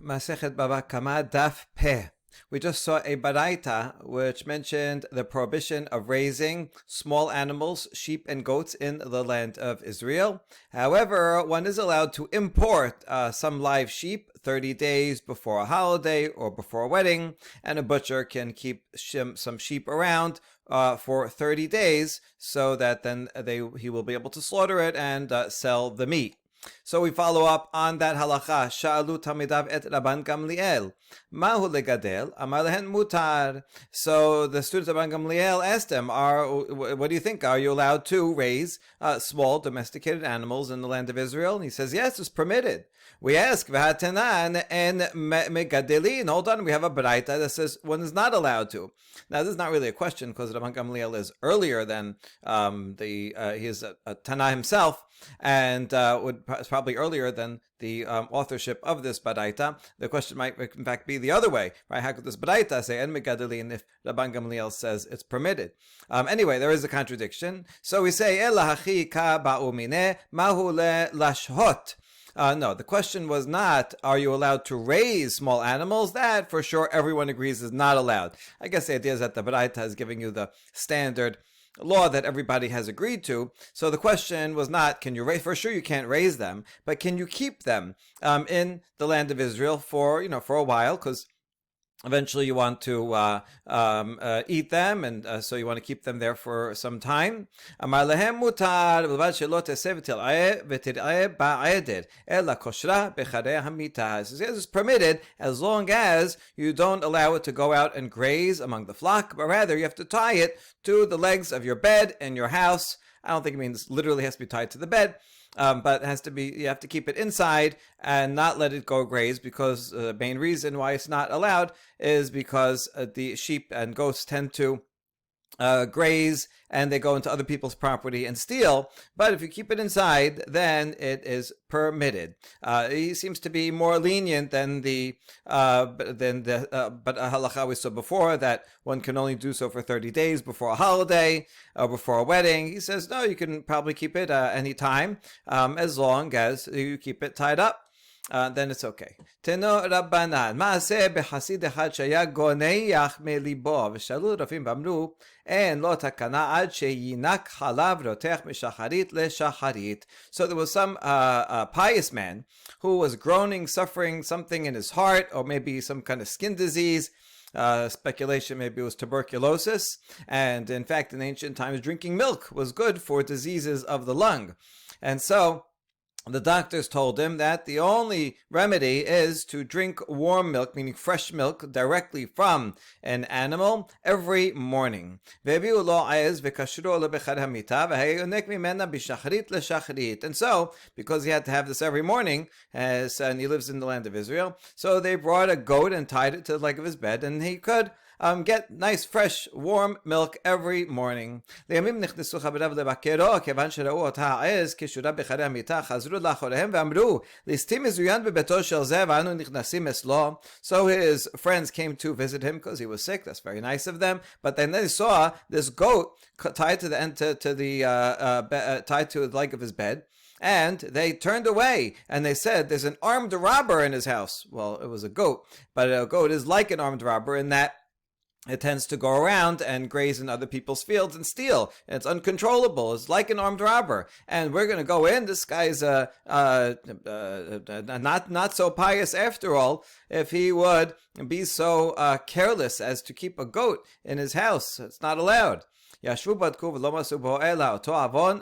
Masechet Baba Kama Daf Peh. We just saw a baraita which mentioned the prohibition of raising small animals, sheep and goats, in the land of Israel. However, one is allowed to import some live sheep 30 days before a holiday or before a wedding, and a butcher can keep some sheep around for 30 days so that then he will be able to slaughter it and sell the meat. So we follow up on that halacha. Sha'alu tamidav et Rabban Gamliel. Mahu legadel, amar lehen mutar. So the students of Rabban Gamliel asked him, what do you think? Are you allowed to raise small domesticated animals in the land of Israel? And he says, yes, it's permitted. We ask, v'hatenan en megadelin. Hold on, we have a baraita that says one is not allowed to. Now, this is not really a question because Rabban Gamliel is earlier than he is a Tana himself, and is probably earlier than the authorship of this baraita. The question might, in fact, be the other way, right? How could this baraita say en megadelin if Rabban Gamliel says it's permitted? Anyway, there is a contradiction. So we say ela hachi ka ba'umine mahu le lashhot. No, the question was not, are you allowed to raise small animals? That, for sure, everyone agrees is not allowed. I guess the idea is that the baraita is giving you the standard law that everybody has agreed to. So the question was not, can you raise, for sure you can't raise them, but can you keep them in the land of Israel for a while, because eventually you want to eat them, and so you want to keep them there for some time. Amar lehem mutar b'lvad shelo teseh v'tir'eh ba'eded ela koshra b'charei hamita. So it's permitted as long as you don't allow it to go out and graze among the flock, but rather you have to tie it to the legs of your bed in your house. I don't think it means literally has to be tied to the bed. But it has to be, you have to keep it inside and not let it go graze, because the main reason why it's not allowed is because the sheep and goats tend to graze and they go into other people's property and steal. But if you keep it inside, then it is permitted. He seems to be more lenient than the halacha we saw before, that one can only do so for 30 days before a holiday or before a wedding. He says, no, you can probably keep it any time, as long as you keep it tied up. Then it's okay. Teno Rabbanan Maaseh bechasid echad shaya goneach melibo v'shalu rafim b'amru en lo takana ad sheyinak halav rotech mishacharit leshacharit. So there was some pious man who was groaning, suffering something in his heart, or maybe some kind of skin disease. Speculation, maybe it was tuberculosis. And in fact, in ancient times, drinking milk was good for diseases of the lung. And so the doctors told him that the only remedy is to drink warm milk, meaning fresh milk, directly from an animal every morning. And so, because he had to have this every morning, and he lives in the land of Israel, so they brought a goat and tied it to the leg of his bed, and he could get nice, fresh, warm milk every morning. And so his friends came to visit him because he was sick. That's very nice of them. But then they saw this goat tied to the leg of his bed. And they turned away, and they said, there's an armed robber in his house. Well, it was a goat, but a goat is like an armed robber in that it tends to go around and graze in other people's fields and steal. And it's uncontrollable. It's like an armed robber. And we're going to go in. This guy's not so pious after all, if he would be so careless as to keep a goat in his house. It's not allowed. ישבו בדקו ולא מצאו בו אלא אותו עוון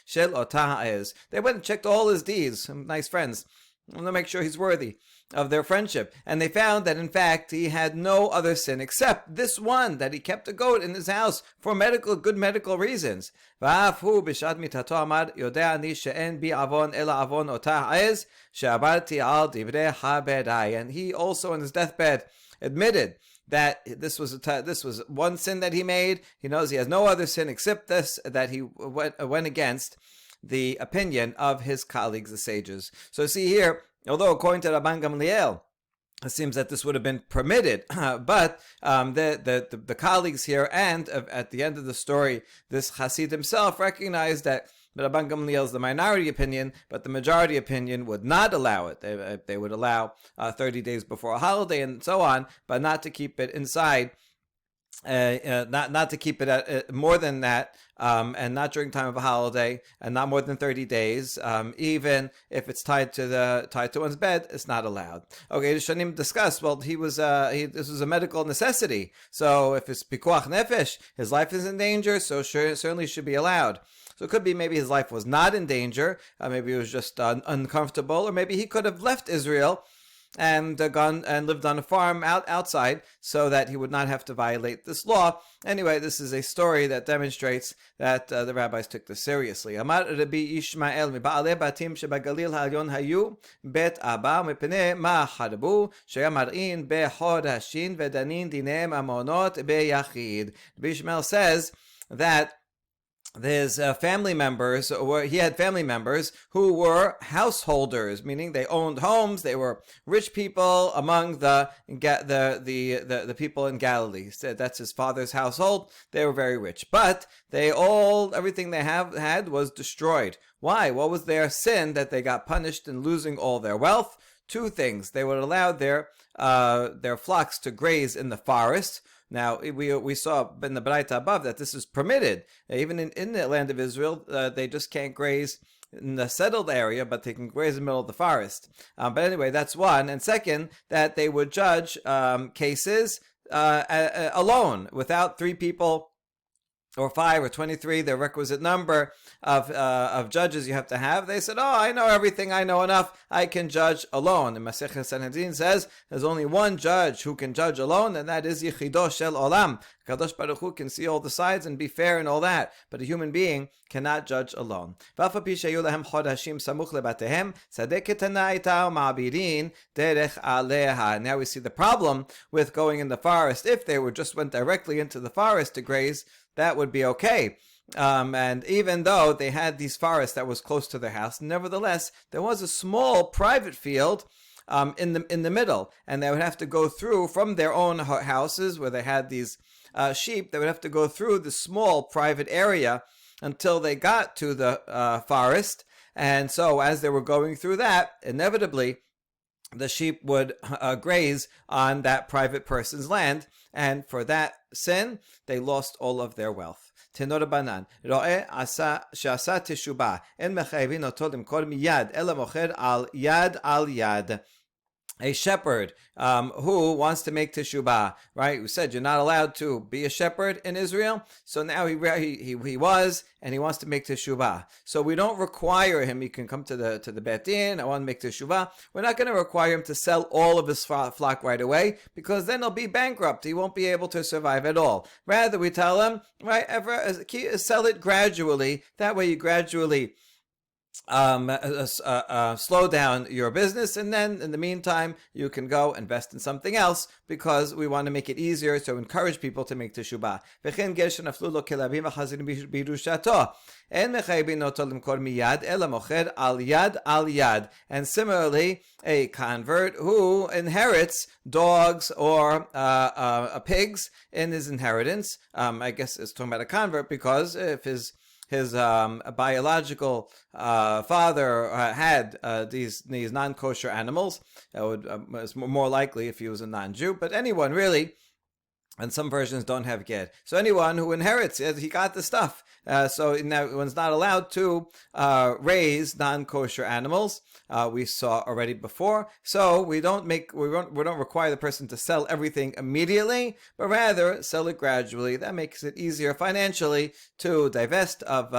של אותה העז. They went and checked all his deeds. Nice friends. I want to make sure he's worthy of their friendship. And they found that, in fact, he had no other sin except this one, that he kept a goat in his house for good medical reasons. ואף הוא בשעת מיתתו אמר, יודע אני שאין בי עוון אלא עוון אותה העז שעברתי על דברי חבריי. And he also, in his deathbed, admitted that this was one sin that he made. He knows he has no other sin except this, that he went against the opinion of his colleagues, the sages. So see here, although according to Rabban Gamliel, it seems that this would have been permitted, but the colleagues here, and at the end of the story, this Hasid himself recognized that But Rabban Gamliel is the minority opinion, but the majority opinion would not allow it. They would allow 30 days before a holiday and so on, but not to keep it inside. Not to keep it at more than that, and not during time of a holiday, and not more than 30 days. Even if it's tied to one's bed, it's not allowed. Okay, the Shanim discussed. Well, this was a medical necessity. So if it's pikuach nefesh, his life is in danger. So certainly should be allowed. So it could be maybe his life was not in danger. Maybe he was just uncomfortable, or maybe he could have left Israel and gone and lived on a farm outside so that he would not have to violate this law. Anyway, this is a story that demonstrates that the rabbis took this seriously. Amar Rabbi Ishmael miba'alei batim shebagalil ha'alyon hayu bet abba mipnei ma harbu shaya mar'in behod hashin vedanin dinem amonot beyachid. Rabbi Ishmael says that his family members, he had family members who were householders, meaning they owned homes. They were rich people among the people in Galilee. So that's his father's household. They were very rich, but everything they had was destroyed. Why? What was their sin that they got punished in losing all their wealth? Two things: they would allow their flocks to graze in the forest. Now, we saw in the Baraita above that this is permitted. Even in the land of Israel, they just can't graze in the settled area, but they can graze in the middle of the forest. But anyway, that's one. And second, that they would judge cases alone, without three people or 5 or 23, the requisite number of judges you have to have. They said, I know everything, I know enough, I can judge alone. And Masechet Sanhedrin says there's only one judge who can judge alone, and that is Yechido Shel Olam. Kadosh Baruch Hu can see all the sides and be fair and all that, but a human being cannot judge alone. Now we see the problem with going in the forest. If they just went directly into the forest to graze, that would be okay. And even though they had these forests that was close to their house, nevertheless, there was a small private field in the middle, and they would have to go through from their own houses where they had these sheep. They would have to go through the small private area until they got to the forest. And so as they were going through that, inevitably the sheep would graze on that private person's land, and for that sin, they lost all of their wealth. Tenor Banan, Ro'eh she'asa teshubah, en mechayvin oto limkor miyad, ela mocher al yad. A shepherd who wants to make teshubah, right? We said you're not allowed to be a shepherd in Israel, so now he was, and he wants to make teshubah. So we don't require him. He can come to the Beit Din. I want to make teshubah. We're not going to require him to sell all of his flock right away, because then he'll be bankrupt. He won't be able to survive at all. Rather, we tell him, right, sell it gradually. That way, you gradually slow down your business, and then in the meantime you can go invest in something else, because we want to make it easier to encourage people to make teshubah. And similarly, a convert who inherits dogs or pigs in his inheritance, I guess it's talking about a convert, because if his biological father had these non-kosher animals, it's more likely if he was a non-Jew, but anyone really, and some versions don't have get. So anyone who inherits it, he got the stuff. So now one's not allowed to raise non-kosher animals. We saw already before. So we don't require the person to sell everything immediately, but rather sell it gradually. That makes it easier financially to divest of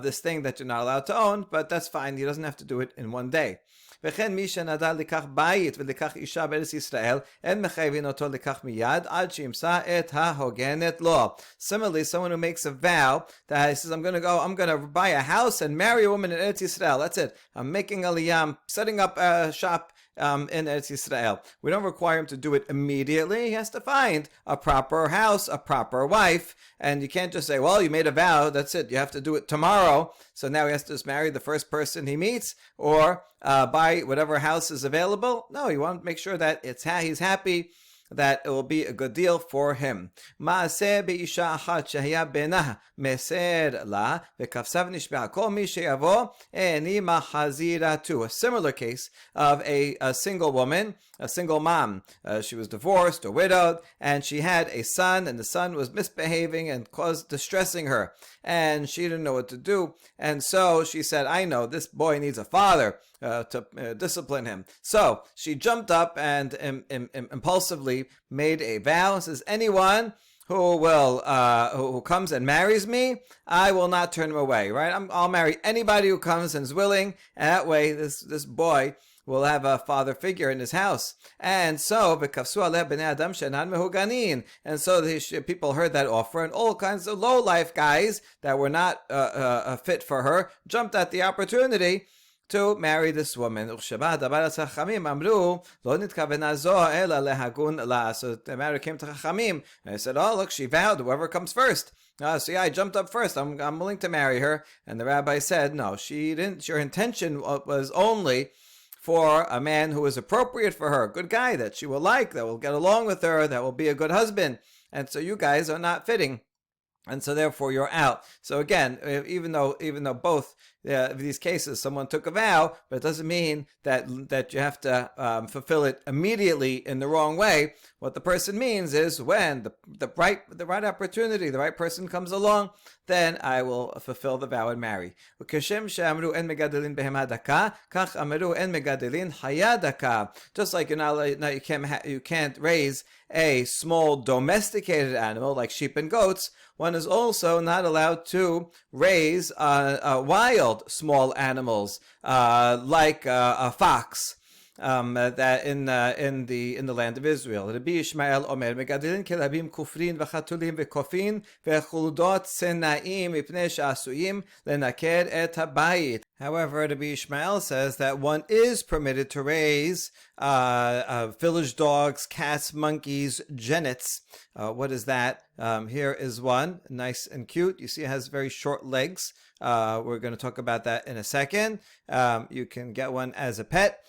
this thing that you're not allowed to own, but that's fine. He doesn't have to do it in one day. וכן מי שנדע לקח בית ולקח אישה בארץ ישראל, אין מחייבים אותו לקח מיד עד שימצא את ההוגנת לו. Similarly, someone who makes a vow that he says, I'm going to buy a house and marry a woman in Eretz Yisrael. That's it. I'm making aliyah, I'm setting up a shop in Eretz Yisrael. We don't require him to do it immediately. He has to find a proper house, a proper wife, and you can't just say, well, you made a vow, that's it, you have to do it tomorrow. So now he has to just marry the first person he meets, or buy whatever house is available. No, you want to make sure that he's happy that it will be a good deal for him. Ma'aseh be'isha achat shehaya benah meser la v'kafsav nishbe'a kol mi sheyavo eni mahaziratu. A similar case of a single woman, a single mom. She was divorced or widowed, and she had a son, and the son was misbehaving and distressing her, and she didn't know what to do, and so she said, I know, this boy needs a father to discipline him. So she jumped up and impulsively made a vow, says, anyone who comes and marries me, I will not turn him away, right? I'll marry anybody who comes and is willing, and that way this boy will have a father figure in his house. And so, and so the people heard that offer, and all kinds of low-life guys that were not fit for her jumped at the opportunity to marry this woman. So the matter came to Chachamim, and they said, oh, look, she vowed, whoever comes first. So yeah, I jumped up first. I'm willing to marry her. And the rabbi said, no, she didn't. Your intention was only for a man who is appropriate for her, a good guy that she will like, that will get along with her, that will be a good husband. And so you guys are not fitting, and so therefore you're out. So again, even though both these cases someone took a vow, but it doesn't mean that you have to fulfill it immediately in the wrong way. What the person means is when the right opportunity, the right person comes along, then I will fulfill the vow and marry. Just like you can't raise a small domesticated animal like sheep and goats, one is also not allowed to raise wild small animals like a fox. That in the land of Israel. Rabbi Ishmael Omer megadilin kelabim kufrin v'chatulim v'kofin v'chuludot senaim mipnei she'asuyim lenaker et habayit. However, Rabbi Ishmael says that one is permitted to raise village dogs, cats, monkeys, jennets. What is that? Here is one, nice and cute. You see it has very short legs. We're going to talk about that in a second. You can get one as a pet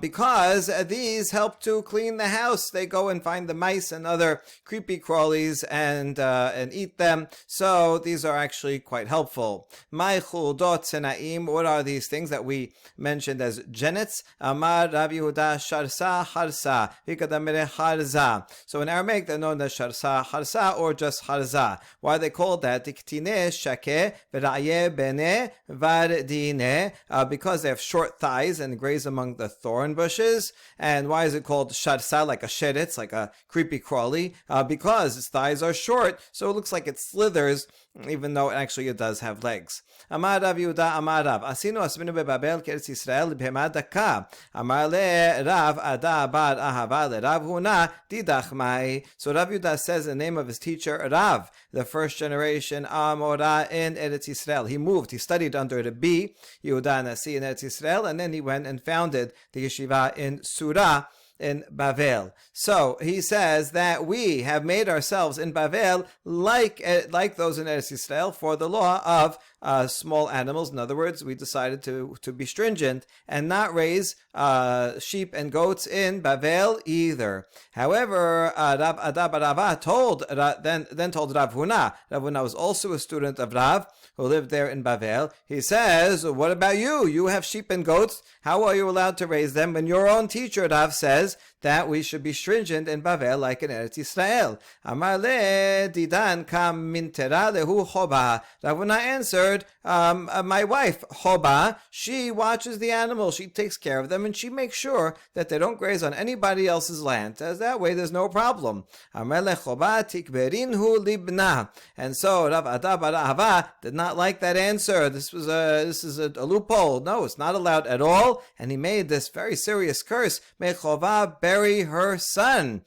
because these help to clean the house. They go and find the mice and other creepy crawlies and eat them. So these are actually quite helpful. Mai chuldot senaim. What are these things that we mentioned as jennets? Amar Rav Yehuda sharsa harsa vikadamere harza. So in Aramaic they're known as sharsa harsa or just harza. Why are they called that? Diktine shake v'ra'ye bene vardine. Because they have short thighs and graze among the thorn bushes. And why is it called sharsa, like a sheretz, like a creepy crawly? Because its thighs are short, so it looks like it slithers, even though actually it does have legs. Amar Rav Yehuda Amar Rav Asinu asminu bebabel keretz Yisrael b'hema daka. Amar le Rav Ada bar Ahava le Rav Huna didach mai. So Rav Yehuda says the name of his teacher Rav, the first generation Amora in Eretz Yisrael. He moved, he studied under Rabbi Yehuda Nasi in Eretz Yisrael, and then he went and founded the yeshiva in Surah in Bavel. So he says that we have made ourselves in Bavel like those in Eretz Yisrael for the law of small animals. In other words, we decided to be stringent and not raise sheep and goats in Bavel either. However, Rav Ada bar Ahava told Rav Huna. Rav Huna was also a student of Rav, who lived there in Bavel. He says, what about you? You have sheep and goats. How are you allowed to raise them when your own teacher, Rav, says that we should be stringent in Bavel like in Eretz Yisrael? Amar le didan kam min tera lehu choba. Rav Huna answered, my wife, Choba, she watches the animals, she takes care of them, and she makes sure that they don't graze on anybody else's land. As that way, there's no problem. Amar le Choba tikberinhu libna. And so Rav Ada bar Ahava did not like that answer. This is a loophole. No, it's not allowed at all. And he made this very serious curse. May Chova bury her son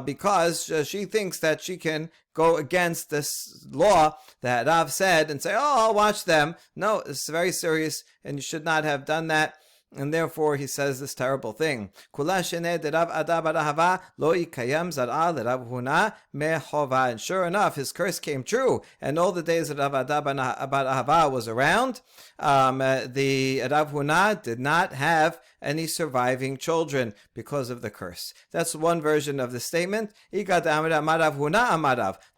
because she thinks that she can go against this law that Rav said and say, oh, I'll watch them. No, it's very serious, and you should not have done that. and therefore he says this terrible thing. And sure enough, his curse came true, and all the days that Rav Ada bar Ahava was around, the Rav Huna did not have any surviving children because of the curse. That's one version of the statement. The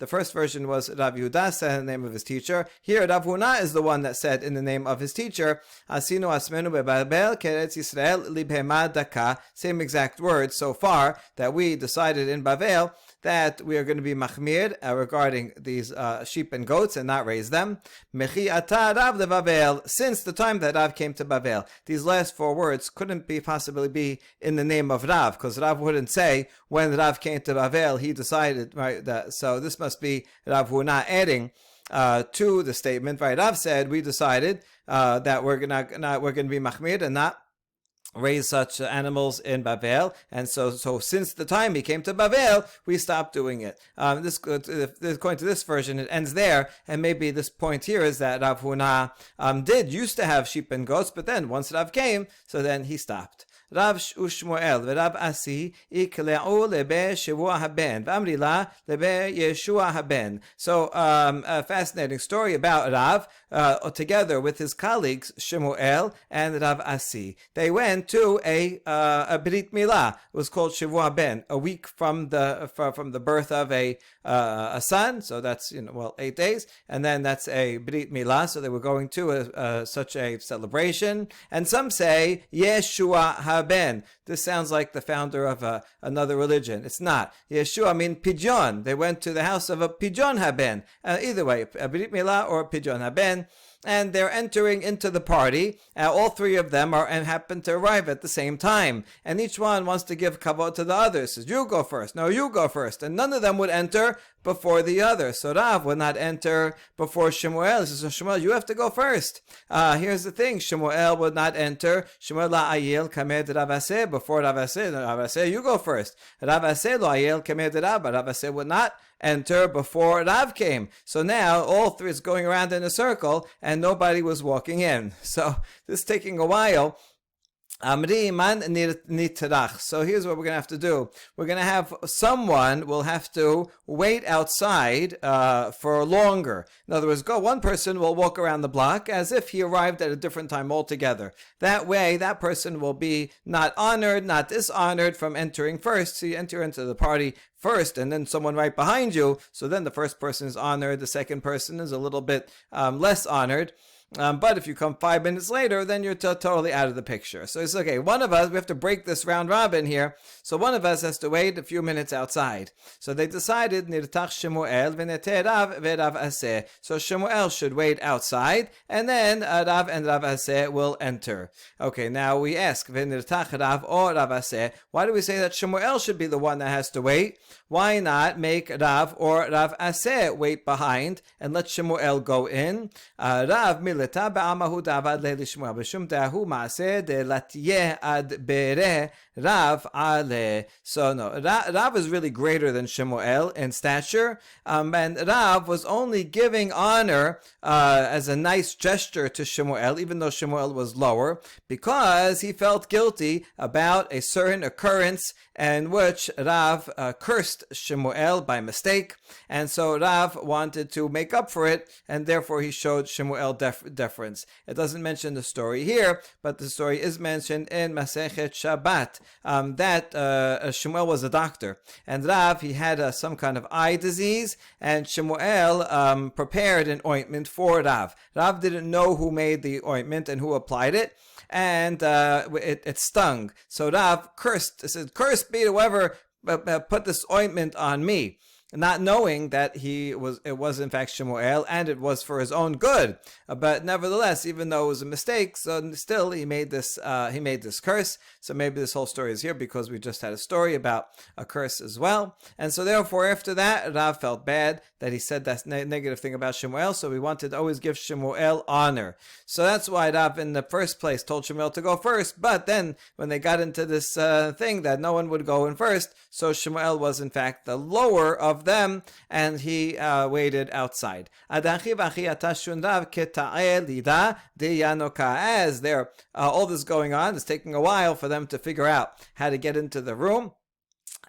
first version was Rav Yehuda said in the name of his teacher. Here Rav Huna is the one that said in the name of his teacher, Asinu asmenu bebabel keretz Yisrael libhema daka. Same exact words so far, that we decided in Bavel that we are going to be machmir regarding these sheep and goats and not raise them. Mechi ata Rav leBavel, since the time that Rav came to Bavel. These last four words couldn't possibly be in the name of Rav, because Rav wouldn't say when Rav came to Bavel he decided, right? So this must be Rav Huna adding to the statement, right? Rav said we decided that we're going to be machmir and not raise such animals in Bavel, and so since the time he came to Bavel, we stopped doing it. According to this version, it ends there, and maybe this point here is that Rav Huna did used to have sheep and goats, but then once Rav came, so then he stopped. Rav Ushmuel v'Rav Asi ikleu lebe Shavua haben v'amrila lebe Yeshua haben. So a fascinating story about Rav together with his colleagues Shemuel and Rav Asi. They went to a Brit Milah. It was called Shavua ben, a week from the birth of a son. So that's 8 days, and then that's a Brit Milah. So they were going to such a celebration, and some say Yeshua haben. This sounds like the founder of another religion. It's not. Yeshua means pigeon. They went to the house of a pigeon haben. Either way, a Brit Milah or a pigeon haben. And they're entering into the party. All three of them happen to arrive at the same time. And each one wants to give kavod to the others. Says, you go first. No, you go first. And none of them would enter before the other. So Rav would not enter before Shemuel. He says, so Shemuel, you have to go first. Here's the thing. Shemuel would not enter. Shemuel la'ayil kamed Rav Aseh before Rav Aseh. No, Rav Aseh, you go first. Rav Aseh la'ayil kamed Rav. But Rav Aseh would not enter before Rav came. So now all three is going around in a circle and nobody was walking in. So this is taking a while. So here's what we're going to have to do. We're going to have someone will have to wait outside for longer. In other words, one person will walk around the block as if he arrived at a different time altogether. That way, that person will be not honored, not dishonored from entering first. So you enter into the party first, and then someone right behind you. So then the first person is honored, the second person is a little bit less honored. But if you come 5 minutes later, then you're totally out of the picture. So it's okay. One of us, we have to break this round robin here. So one of us has to wait a few minutes outside. So they decided, Nirtach Shemuel v'neteh Rav v'Rav Aseh. So Shemuel should wait outside, and then Rav and Rav Aseh will enter. Okay, now we ask, v'nirtach Rav or Rav Aseh. Why do we say that Shemuel should be the one that has to wait? Why not make Rav or Rav Aseh wait behind and let Shemuel go in? Rav milita ba'amahu da'avad le'lishmuel b'shum da'hu ma'aseh de'latiyeh ad bereh Rav ale. So no, Rav is really greater than Shemuel in stature, and Rav was only giving honor as a nice gesture to Shemuel, even though Shemuel was lower, because he felt guilty about a certain occurrence in which Rav cursed Shemuel by mistake, and so Rav wanted to make up for it, and therefore he showed Shemuel deference. It doesn't mention the story here, but the story is mentioned in Masechet Shabbat, that Shemuel was a doctor, and Rav, he had some kind of eye disease, and Shemuel prepared an ointment for Rav. Rav didn't know who made the ointment and who applied it, and it stung. So Rav cursed, said, "Cursed be whoever put this ointment on me," not knowing that it was in fact Shemuel, and it was for his own good. But nevertheless, even though it was a mistake, so still he made this curse. So maybe this whole story is here because we just had a story about a curse as well. And so therefore, after that, Rav felt bad that he said that negative thing about Shemuel. So we wanted to always give Shemuel honor. So that's why Rav in the first place told Shemuel to go first. But then when they got into this thing that no one would go in first, so Shemuel was in fact the lower of of them, and he waited outside. As there, all this going on, it's taking a while for them to figure out how to get into the room.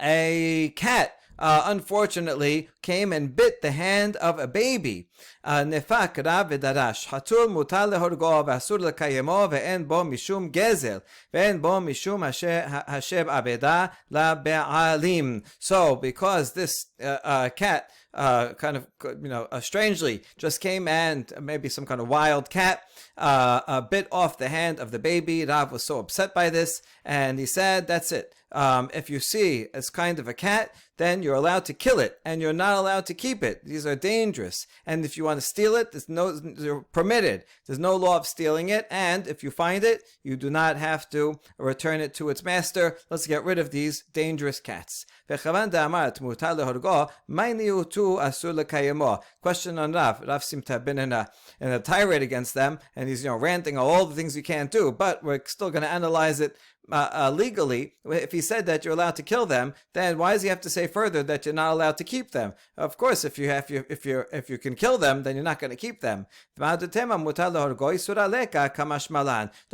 A cat unfortunately came and bit the hand of a baby. Nefak rav v'darash hatul mutar lehorgo v'asur lekayemo ve'en bo mishum gezel ve'en bo mishum hashem abeda la be'alim. So because this cat kind of, strangely just came and maybe some kind of wild cat bit off the hand of the baby, Rav was so upset by this, and he said, that's it. If you see as kind of a cat, then you're allowed to kill it, and you're not allowed to keep it. These are dangerous. And if you want to steal it, you're permitted. There's no law of stealing it, and if you find it, you do not have to return it to its master. Let's get rid of these dangerous cats. Question on Rav. Rav seemed to have been in a tirade against them, and he's ranting all the things you can't do, but we're still going to analyze it legally. If he said that you're allowed to kill them, then why does he have to say further that you're not allowed to keep them? Of course, if you can kill them, then you're not going to keep them. So I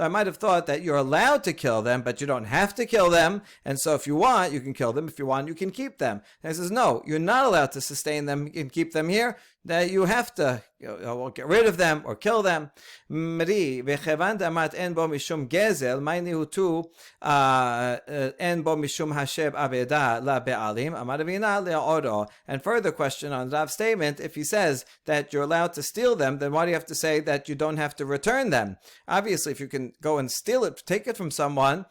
might have thought that you're allowed to kill them, but you don't have to kill them. And so if you want, you can kill them. If you want, you can keep them. And he says, no, you're not allowed to sustain them and keep them here. That you have to get rid of them or kill them. Mri v'chevan damat en bo mishum gezel ma'inihu tu en bo mishum hashem abeda la be'alim amar Ravina le'oro. And further question on Rav's statement: if he says that you're allowed to steal them, then why do you have to say that you don't have to return them? Obviously, if you can go and steal it, take it from someone,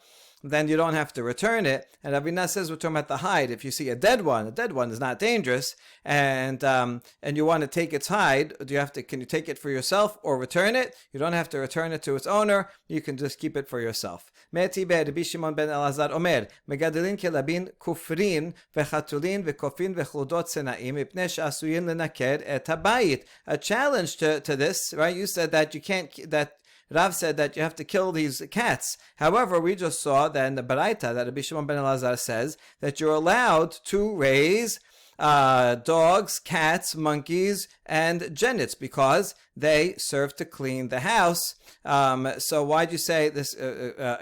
then you don't have to return it. And Ravina says we're talking about the hide. If you see a dead one is not dangerous, and you want to take its hide, can you take it for yourself or return it? You don't have to return it to its owner. You can just keep it for yourself. Me'eti Rabbi Shimon ben Elazar omer megadelin kelabin kufrin vechatulin vekofin vechludot senaim ipnei she'asuyin lenaked et habayit. A challenge to this, right? You said that you can't Rav said that you have to kill these cats. However, we just saw that in the Baraita that Rabbi Shimon ben Elazar says that you're allowed to raise dogs, cats, monkeys, and genets because they serve to clean the house. So why'd you say this?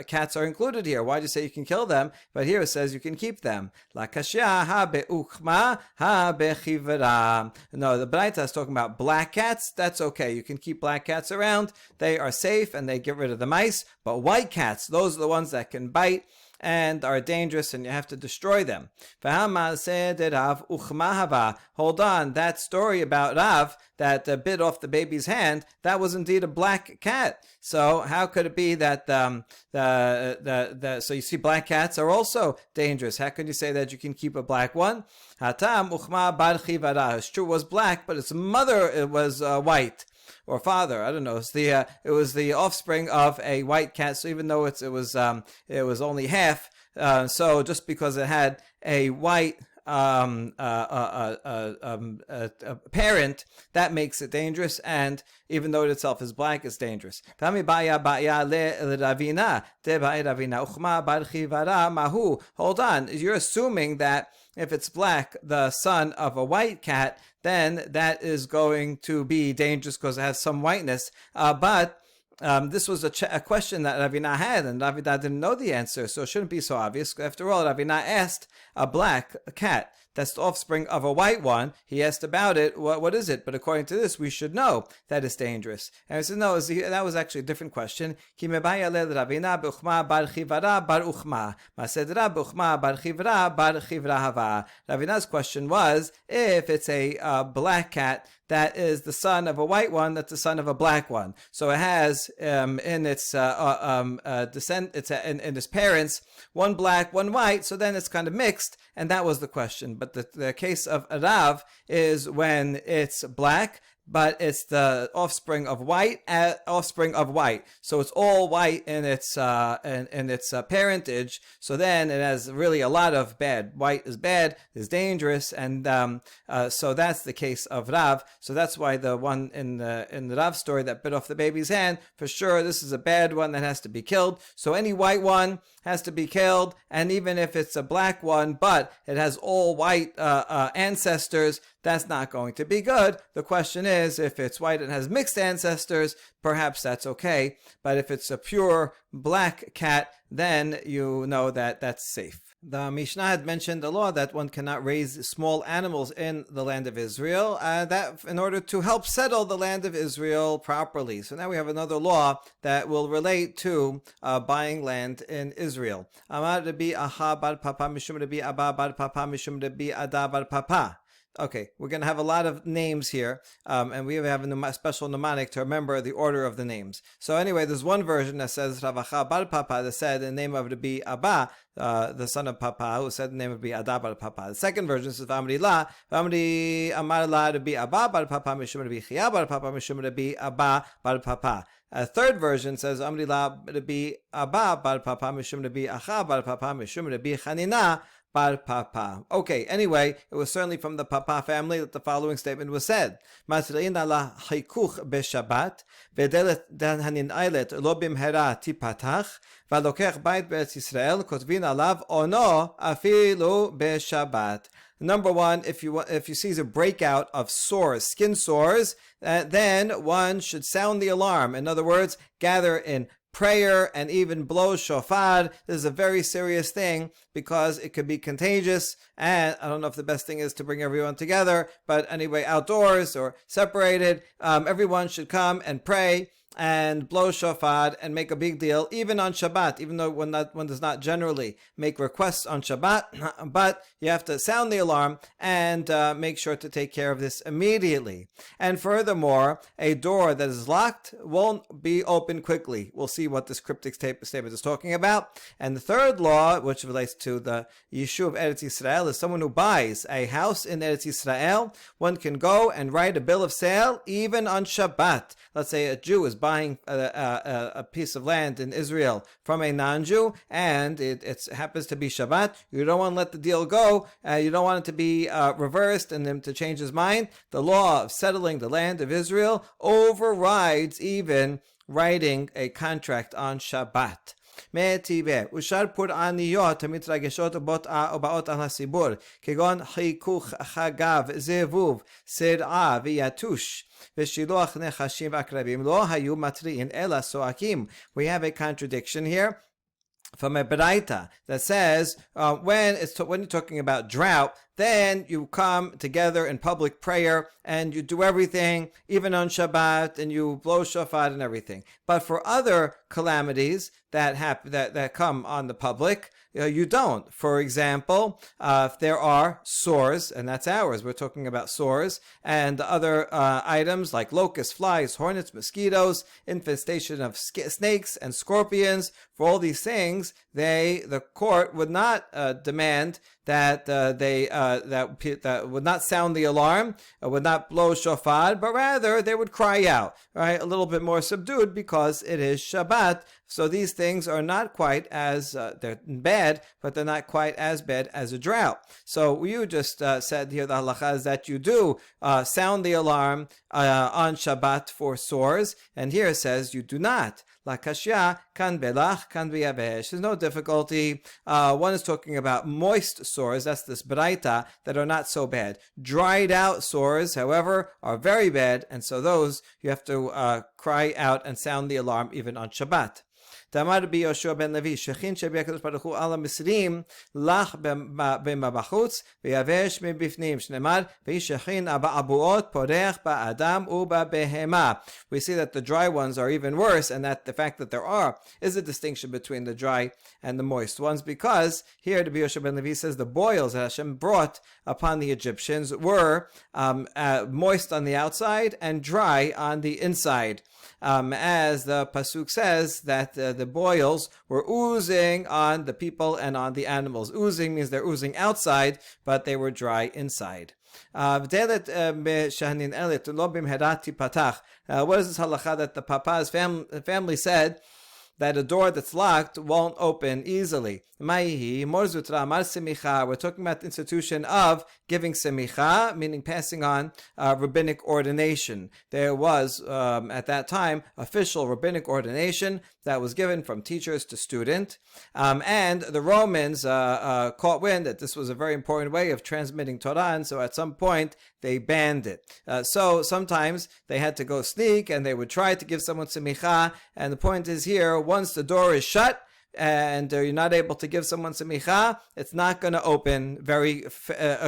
Cats are included here. Why'd you say you can kill them? But here it says you can keep them. La kashya ha be'ukhma ha be'chivra. No, the Braita is talking about black cats. That's okay. You can keep black cats around. They are safe and they get rid of the mice. But white cats, those are the ones that can bite and are dangerous, and you have to destroy them. Hold on, that story about Rav that bit off the baby's hand, that was indeed a black cat. So how could it be that so you see black cats are also dangerous? How can you say that you can keep a black one? It's true, it was black, but its mother was white. Or father, I don't know. It was the offspring of a white cat. So even though it was only half, so just because it had a white parent, that makes it dangerous. And even though it itself is black, it's dangerous. Hold on, you're assuming that if it's black, the son of a white cat, then that is going to be dangerous because it has some whiteness. But this was a question that Ravina had, and Ravina didn't know the answer, so it shouldn't be so obvious. After all, Ravina asked a black cat that's the offspring of a white one. He asked about it. What is it? But according to this, we should know that it's dangerous. And I said, no, that was actually a different question. Ravina's question was, if it's a black cat that is the son of a white one, that's the son of a black one. So it has in its descent, in its parents, one black, one white. So then it's kind of mixed, and that was the question. But the case of Rav is when it's black, but it's the offspring of white, So it's all white in its parentage. So then it has really a lot of bad. White is bad, is dangerous, and so that's the case of Rav. So that's why the one in the Rav story that bit off the baby's hand, for sure, this is a bad one that has to be killed. So any white one has to be killed, and even if it's a black one, but it has all white ancestors, that's not going to be good. The question is, if it's white and has mixed ancestors, perhaps that's okay. But if it's a pure black cat, then you know that that's safe. The Mishnah had mentioned the law that one cannot raise small animals in the land of Israel, that in order to help settle the land of Israel properly. So now we have another law that will relate to buying land in Israel. Amar Rabbi Aha bar Papa mishum Rabbi Abba bar Papa mishum Rabbi Ada bar Papa. Okay, we're going to have a lot of names here, and we have a special mnemonic to remember the order of the names. So anyway, there's one version that says Ravacha bar Papa, that said the name of Rabbi Abba, the son of Papa, who said the name of Rabbi Ada bar Papa. The second version says V'amri la, V'amri amar la Rabbi Abba bar Papa mishum Rabbi Chia bar Papa mishum Rabbi Abba bar Papa. A third version says Amri la Rabbi Abba bar Papa mishum Rabbi Acha bar Papa mishum Rabbi Chanina bar Papa. Okay, anyway, it was certainly from the Papa family that the following statement was said. Matri'in ala haikuch b'Shabbat, v'delet hanin ailet lo bimhera tipatach, v'alokech bait be'etz Yisrael, kotvin alav ono afilu b'Shabbat. Number one, if you see a breakout of sores, skin sores, then one should sound the alarm. In other words, gather in prayer and even blow shofar. This is a very serious thing because it could be contagious, and I don't know if the best thing is to bring everyone together, but anyway, outdoors or separated, everyone should come and pray and blow shofar and make a big deal, even on Shabbat, even though one does not generally make requests on Shabbat, but you have to sound the alarm and make sure to take care of this immediately. And furthermore, a door that is locked won't be opened quickly. We'll see what this cryptic statement is talking about. And the third law, which relates to the Yishuv of Eretz Yisrael, is someone who buys a house in Eretz Yisrael, one can go and write a bill of sale even on Shabbat. Let's say a Jew is buying a piece of land in Israel from a non-Jew, and it happens to be Shabbat. You don't want to let the deal go. You don't want it to be reversed and him to change his mind. The law of settling the land of Israel overrides even writing a contract on Shabbat. ושאר פורעניות המתרגשות ובאות על הציבור, כגון חיכוך חגב, זבוב, סרעה ויתוש, ושילוח נחשים ועקרבים, לא היו מתריעים אלא צועקים. We have a contradiction here from a Baraita that says when you're talking about drought, then you come together in public prayer and you do everything, even on Shabbat, and you blow shofar and everything. But for other calamities that happen, that come on the public, you don't. For example, if there are sores, and that's ours, we're talking about sores, and other items like locusts, flies, hornets, mosquitoes, infestation of snakes and scorpions, for all these things, the court would not demand that that would not sound the alarm, would not blow shofar, but rather they would cry out, right? A little bit more subdued because it is Shabbat. So these things are not quite as, they're bad, but they're not quite as bad as a drought. So you just said here, the halacha is that you do sound the alarm on Shabbat for sores, and here it says you do not. La kashya kan belach kan biyabesh. There's no difficulty. One is talking about moist sores, that's this braita, that are not so bad. Dried out sores, however, are very bad, and so those you have to cry out and sound the alarm even on Shabbat. Tamar Rabbi Yoshua ben Levi, Shechin shebi HaKadosh Baruch Hu al HaMisrim, lach b'mabachutz, v'yavesh m'bifnim, shnemar, v'yishechin ba'abuot, porech ba'adam u'ba'behema. We see that the dry ones are even worse, and that the fact that there is a distinction between the dry and the moist ones, because here Rabbi Yoshua ben Levi says the boils that Hashem brought upon the Egyptians were moist on the outside and dry on the inside. As the pasuk says that the the boils were oozing on the people and on the animals. Oozing means they're oozing outside, but they were dry inside. What is this halacha that the papa's family said that a door that's locked won't open easily? We're talking about the institution of giving semicha, meaning passing on rabbinic ordination. There was, at that time, official rabbinic ordination that was given from teachers to student. And the Romans caught wind that this was a very important way of transmitting Torah, and so at some point they banned it. So sometimes they had to go sneak, and they would try to give someone semicha, and the point is here, once the door is shut, and you're not able to give someone semicha, it's not going to open very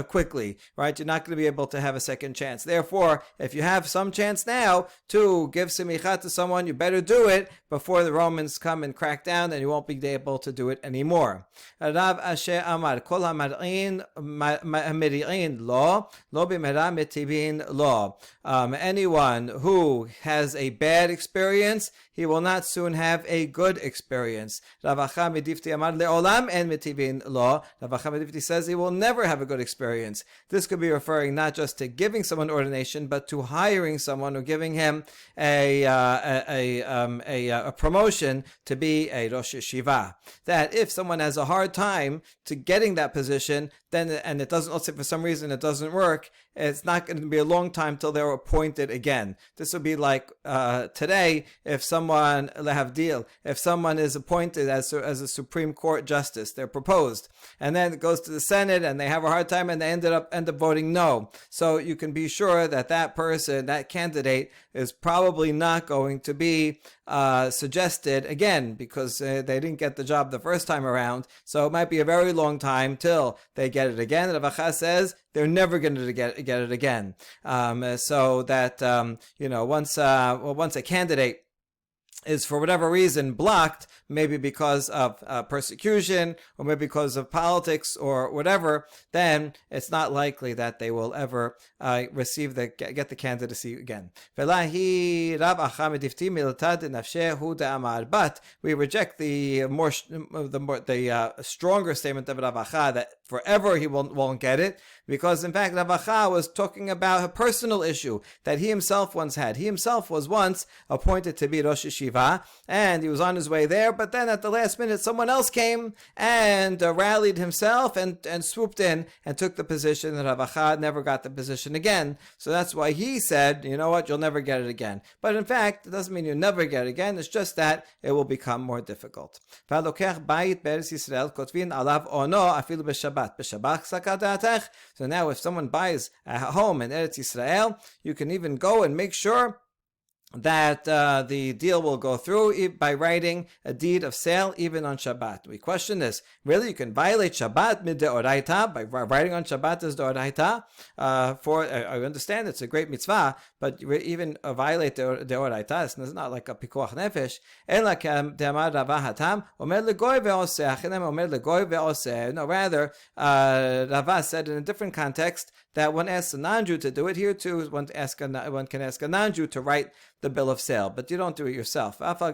quickly, right? You're not going to be able to have a second chance. Therefore, if you have some chance now to give semicha to someone, you better do it before the Romans come and crack down, and you won't be able to do it anymore. Rav Asher Amar, Kol hamar'in lo b'mehera mitivin lo. Anyone who has a bad experience, he will not soon have a good experience. Rav Acha Medifti Amar le'olam en mitivin lo. Rav Acha Medifti says he will never have a good experience. This could be referring not just to giving someone ordination, but to hiring someone or giving him a promotion to be a Rosh Yeshiva. That if someone has a hard time to getting that position, then and it doesn't, let's say for some reason it doesn't work, it's not going to be a long time till they're appointed again. This would be like today, if someone is appointed as a Supreme Court justice, they're proposed, and then it goes to the Senate, and they have a hard time, and they end up voting no. So you can be sure that that person, that candidate, is probably not going to be suggested again, because they didn't get the job the first time around. So it might be a very long time till they get it again. Rav Acha says they're never going to get it again. So that once a candidate is for whatever reason blocked, maybe because of persecution, or maybe because of politics or whatever, then it's not likely that they will ever get the candidacy again. But we reject the stronger statement of Rav Acha that forever he won't get it, because in fact Rav Acha was talking about a personal issue that he himself once had. He himself was once appointed to be Rosh Yeshiva, and he was on his way there, but then at the last minute someone else came and rallied himself and swooped in and took the position, and Rav Acha never got the position again. So that's why he said, you know what, you'll never get it again. But in fact, it doesn't mean you'll never get it again, it's just that it will become more difficult. So now if someone buys a home in Eretz Yisrael, you can even go and make sure that the deal will go through by writing a deed of sale even on Shabbat. We question this. Really, you can violate Shabbat mid-deoraita by writing on Shabbat as deoraita? I understand it's a great mitzvah, but even violate deoraita, it's not like a pikuach nefesh. No, rather, Rava said in a different context that one asks a non-Jew to do it. Here too, one can ask a non-Jew to write the bill of sale, but you don't do it yourself. Generally,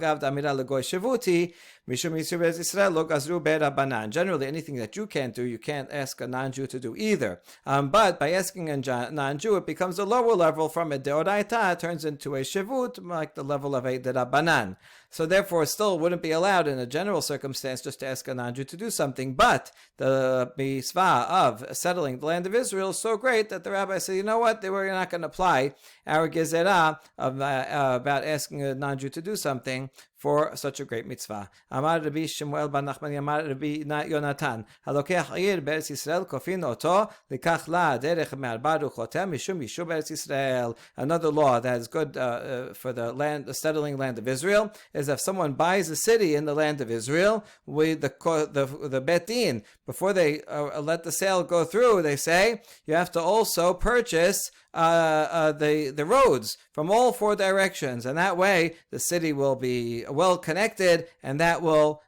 anything that you can't do, you can't ask a non-Jew to do either. But by asking a non-Jew, it becomes a lower level from a deoraita, it turns into a shivut, like the level of a derabanan. So therefore, it still wouldn't be allowed in a general circumstance just to ask a non-Jew to do something. But the mitzvah of settling the land of Israel is so great that the rabbi said, you know what, we're not going to apply our gezerah about asking a non-Jew to do something for such a great mitzvah. Amar Rabbi Shemuel bar Nachmani Amar Rabbi Yonatan halokech ir be'eretz Yisrael kofin oto likach la derech me'arba ruchotem mishum yishuv be'eretz Yisrael. Another law that is good for the settling land of Israel is if someone buys a city in the land of Israel, the Bet Din, before they let the sale go through, they say you have to also purchase the roads from all four directions, and that way the city will be well connected, and that will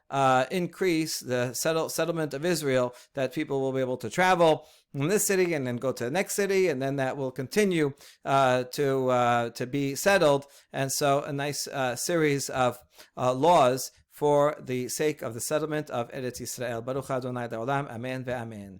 increase the settlement of Israel, that people will be able to travel in this city and then go to the next city, and then that will continue to be settled. And so a nice series of laws for the sake of the settlement of Eretz Yisrael. Baruch Adonai Le'olam. Amen ve'amen.